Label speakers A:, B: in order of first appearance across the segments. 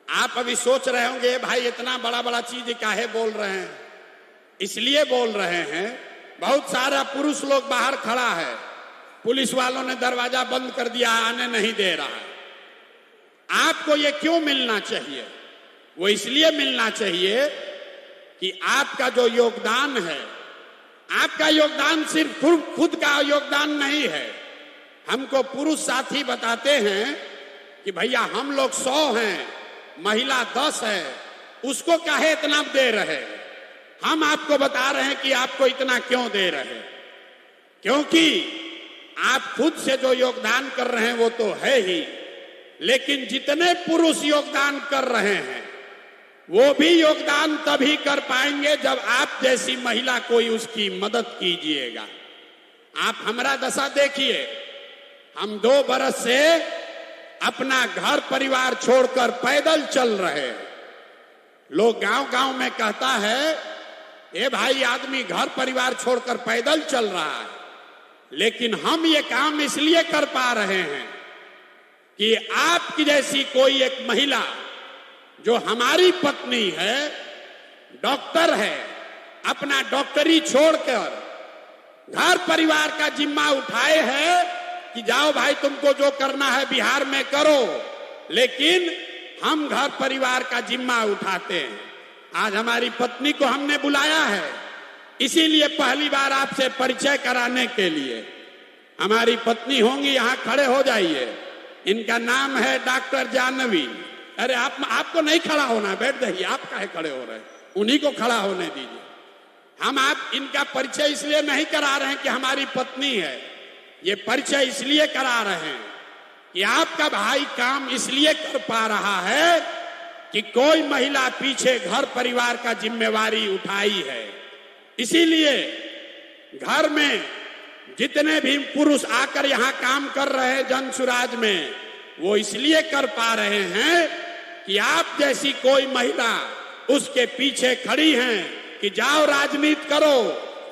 A: आप अभी सोच रहे होंगे भाई इतना बड़ा बड़ा चीज काहे बोल रहे हैं। इसलिए बोल रहे हैं, बहुत सारा पुरुष लोग बाहर खड़ा है, पुलिस वालों ने दरवाजा बंद कर दिया, आने नहीं दे रहा है। आपको ये क्यों मिलना चाहिए? वो इसलिए मिलना चाहिए कि आपका जो योगदान है, आपका योगदान सिर्फ खुद का योगदान नहीं है। हमको पुरुष साथी बताते हैं कि भैया हम लोग 100 हैं, महिला 10 है, उसको काहे इतना दे रहे? हम आपको बता रहे हैं कि आपको इतना क्यों दे रहे, क्योंकि आप खुद से जो योगदान कर रहे हैं वो तो है ही, लेकिन जितने पुरुष योगदान कर रहे हैं वो भी योगदान तभी कर पाएंगे जब आप जैसी महिला कोई उसकी मदद कीजिएगा। आप हमारा दशा देखिए, हम 2 बरस से अपना घर परिवार छोड़कर पैदल चल रहे हैं। लोग गांव-गांव में कहता है ए भाई आदमी घर परिवार छोड़कर पैदल चल रहा है, लेकिन हम ये काम इसलिए कर पा रहे हैं कि आपकी जैसी कोई एक महिला जो हमारी पत्नी है, डॉक्टर है, अपना डॉक्टरी छोड़कर घर परिवार का जिम्मा उठाए है कि जाओ भाई तुमको जो करना है बिहार में करो, लेकिन हम घर परिवार का जिम्मा उठाते हैं। आज हमारी पत्नी को हमने बुलाया है, इसीलिए पहली बार आपसे परिचय कराने के लिए। हमारी पत्नी होंगी, यहाँ खड़े हो जाइए। इनका नाम है डॉक्टर जानवी। अरे आपको नहीं खड़ा होना, बैठ जाइए। आप काहे खड़े हो रहे हैं? उन्हीं को खड़ा होने दीजिए। हम आप इनका परिचय इसलिए नहीं करा रहे हैं कि हमारी पत्नी है, ये परिचय इसलिए करा रहे हैं कि आपका भाई काम इसलिए कर पा रहा है कि कोई महिला पीछे घर परिवार का जिम्मेवारी उठाई है। इसीलिए घर में जितने भी पुरुष आकर यहाँ काम कर रहे हैं जन सुराज में, वो इसलिए कर पा रहे हैं कि आप जैसी कोई महिला उसके पीछे खड़ी हैं कि जाओ राजनीति करो,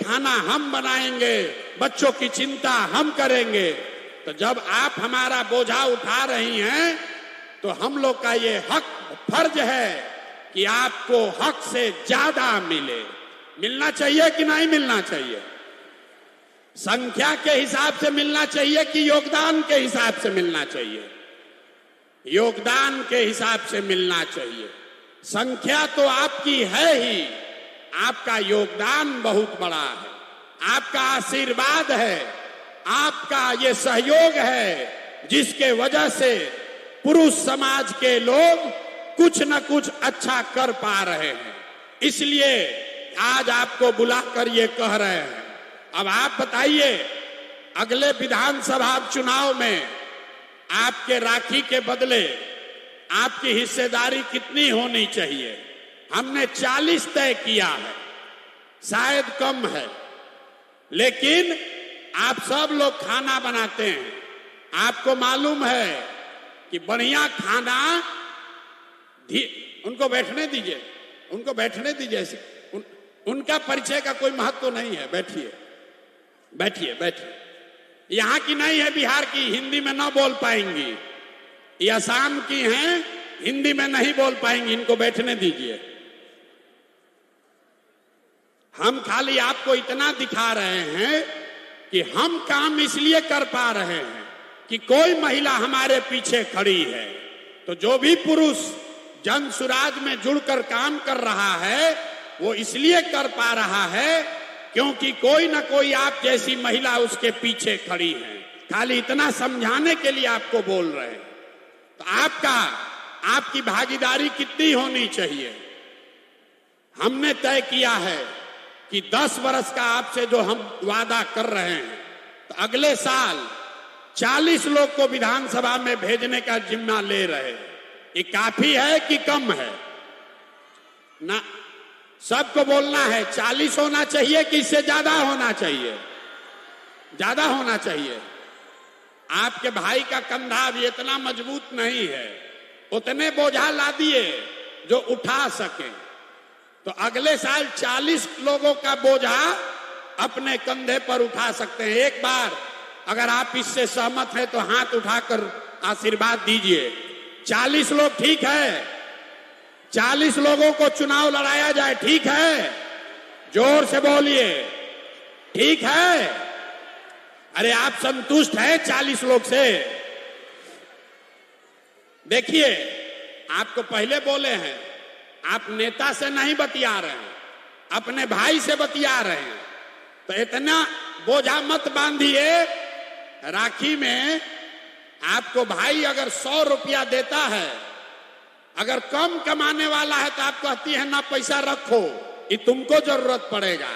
A: खाना हम बनाएंगे, बच्चों की चिंता हम करेंगे। तो जब आप हमारा बोझा उठा रही हैं तो हम लोग का ये हक फर्ज है कि आपको हक से ज्यादा मिले। मिलना चाहिए कि नहीं मिलना चाहिए? संख्या के हिसाब से मिलना चाहिए कि योगदान के हिसाब से मिलना चाहिए? योगदान के हिसाब से मिलना चाहिए। संख्या तो आपकी है ही, आपका योगदान बहुत बड़ा है, आपका आशीर्वाद है, आपका ये सहयोग है जिसके वजह से पुरुष समाज के लोग कुछ न कुछ अच्छा कर पा रहे हैं। इसलिए आज आपको बुलाकर ये कह रहे हैं। अब आप बताइए, अगले विधानसभा चुनाव में आपके राखी के बदले आपकी हिस्सेदारी कितनी होनी चाहिए? हमने 40 तय किया है, शायद कम है, लेकिन आप सब लोग खाना बनाते हैं। आपको मालूम है कि बढ़िया खाना, उनको बैठने दीजिए, उनको बैठने दीजिए। उनका परिचय का कोई महत्व नहीं है। बैठिए बैठिए बैठिए। यहाँ की नहीं है, बिहार की, हिंदी में ना बोल पाएंगी। ये असम की हैं, हिंदी में नहीं बोल पाएंगी, इनको बैठने दीजिए। हम खाली आपको इतना दिखा रहे हैं कि हम काम इसलिए कर पा रहे हैं कि कोई महिला हमारे पीछे खड़ी है। तो जो भी पुरुष जन सुराज में जुड़कर काम कर रहा है वो इसलिए कर पा रहा है क्योंकि कोई ना कोई आप जैसी महिला उसके पीछे खड़ी है। खाली इतना समझाने के लिए आपको बोल रहे हैं। तो आपकी भागीदारी कितनी होनी चाहिए? हमने तय किया है कि 10 वर्ष का आपसे जो हम वादा कर रहे हैं, तो अगले साल 40 लोग को विधानसभा में भेजने का जिम्मा ले रहे हैं। ये काफी है कि कम है? ना, सबको बोलना है 40 होना चाहिए कि इससे ज्यादा होना चाहिए? ज्यादा होना चाहिए। आपके भाई का कंधा अभी इतना मजबूत नहीं है, उतने बोझा ला दिए जो उठा सके। तो अगले साल 40 लोगों का बोझा अपने कंधे पर उठा सकते हैं। एक बार अगर आप इससे सहमत हैं तो हाथ उठाकर आशीर्वाद दीजिए। 40 लोग ठीक है, 40 लोगों को चुनाव लड़ाया जाए, ठीक है? जोर से बोलिए, ठीक है? अरे आप संतुष्ट हैं 40 लोग से? देखिए, आपको पहले बोले हैं, आप नेता से नहीं बतिया रहे हैं, अपने भाई से बतिया रहे हैं। तो इतना बोझा मत बांधिए। राखी में आपको भाई अगर 100 रुपया देता है, अगर कम कमाने वाला है तो आप कहती है ना पैसा रखो, ये तुमको जरूरत पड़ेगा,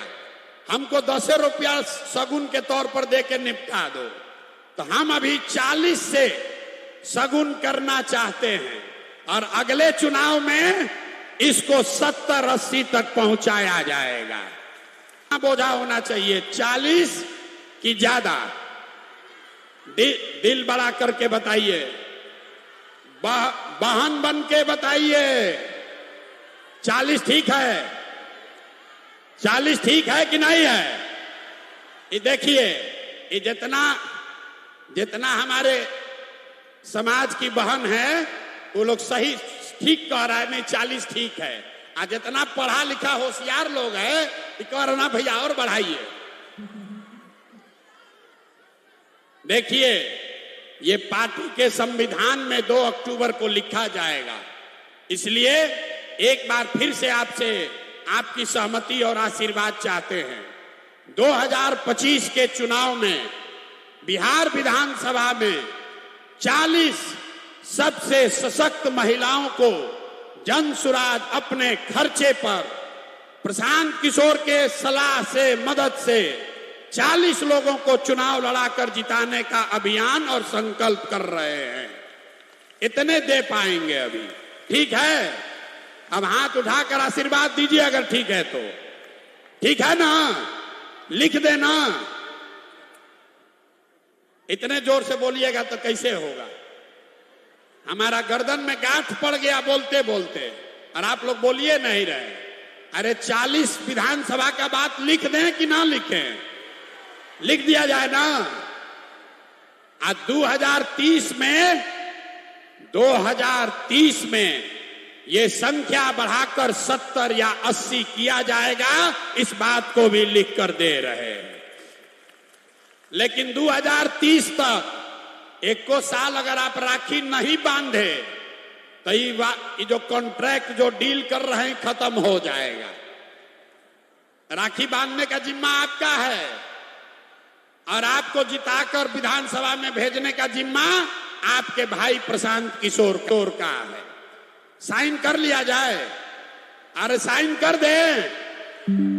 A: हमको 10 रुपया सगुन के तौर पर दे के निपटा दो। तो हम अभी 40 से सगुन करना चाहते हैं और अगले चुनाव में इसको 70-80 तक पहुंचाया जाएगा। बोझा होना चाहिए 40 की ज्यादा। दिल बड़ा करके बताइए, बहन बन के बताइए, 40 ठीक है? 40 ठीक है कि नहीं है? ये देखिए, ये जितना हमारे समाज की बहन है वो लोग सही ठीक कह रहा है, नहीं 40 ठीक है। आज जितना पढ़ा लिखा होशियार लोग है कह रहे ना भैया और बढ़ाइए। देखिए, ये पार्टी के संविधान में 2 अक्टूबर को लिखा जाएगा, इसलिए एक बार फिर से आपसे आपकी सहमति और आशीर्वाद चाहते हैं। 2025 के चुनाव में बिहार विधानसभा में 40 सबसे सशक्त महिलाओं को जन सुराज अपने खर्चे पर प्रशांत किशोर के सलाह से, मदद से 40 लोगों को चुनाव लड़ाकर जिताने का अभियान और संकल्प कर रहे हैं। इतने दे पाएंगे अभी, ठीक है? अब हाथ उठाकर आशीर्वाद दीजिए अगर ठीक है तो। ठीक है ना? लिख देना। इतने जोर से बोलिएगा तो कैसे होगा? हमारा गर्दन में गांठ पड़ गया बोलते बोलते, और आप लोग बोलिए नहीं रहे। अरे 40 विधानसभा का बात लिख दें कि ना लिखें? लिख दिया जाए ना। आज 2030 में ये संख्या बढ़ाकर 70 या 80 किया जाएगा, इस बात को भी लिख कर दे रहे हैं। लेकिन 2030 तक 1 साल अगर आप राखी नहीं बांधे तो ये जो कॉन्ट्रैक्ट जो डील कर रहे हैं खत्म हो जाएगा। राखी बांधने का जिम्मा आपका है और आपको जिताकर विधानसभा में भेजने का जिम्मा आपके भाई प्रशांत किशोर का है। साइन कर लिया जाए। अरे साइन कर दे।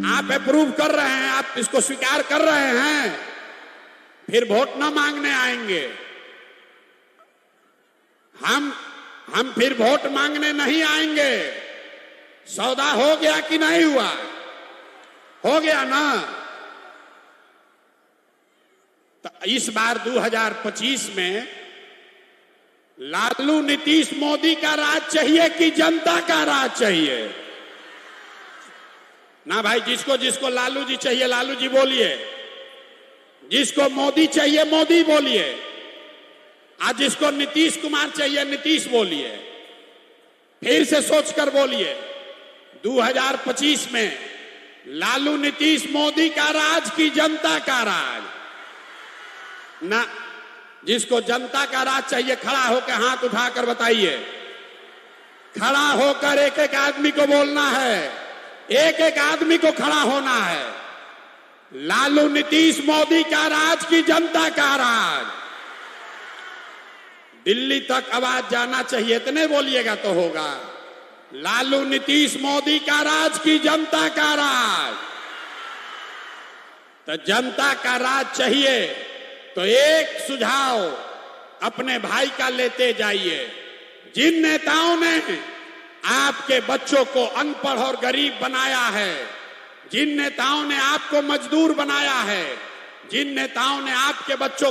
A: आप अप्रूव कर रहे हैं, आप इसको स्वीकार कर रहे हैं, फिर वोट न मांगने आएंगे। हम फिर वोट मांगने नहीं आएंगे। सौदा हो गया कि नहीं हुआ? हो गया ना? तो इस बार 2025 में लालू नीतीश मोदी का राज चाहिए कि जनता का राज चाहिए? ना भाई, जिसको जिसको लालू जी चाहिए लालू जी बोलिए, जिसको मोदी चाहिए मोदी बोलिए, आज जिसको नीतीश कुमार चाहिए नीतीश बोलिए। फिर से सोचकर बोलिए, 2025 में लालू नीतीश मोदी का राज की जनता का राज? ना, जिसको जनता का राज चाहिए खड़ा होकर हाथ उठाकर बताइए। खड़ा होकर एक एक आदमी को बोलना है, एक एक आदमी को खड़ा होना है। लालू नीतीश मोदी का राज की जनता का राज? दिल्ली तक आवाज जाना चाहिए, इतने बोलिएगा तो होगा। लालू नीतीश मोदी का राज की जनता का राज? तो जनता का राज चाहिए तो एक सुझाव अपने भाई का लेते जाइए। जिन नेताओं ने आपके बच्चों को अनपढ़ और गरीब बनाया है, जिन नेताओं ने आपको मजदूर बनाया है, जिन नेताओं ने आपके बच्चों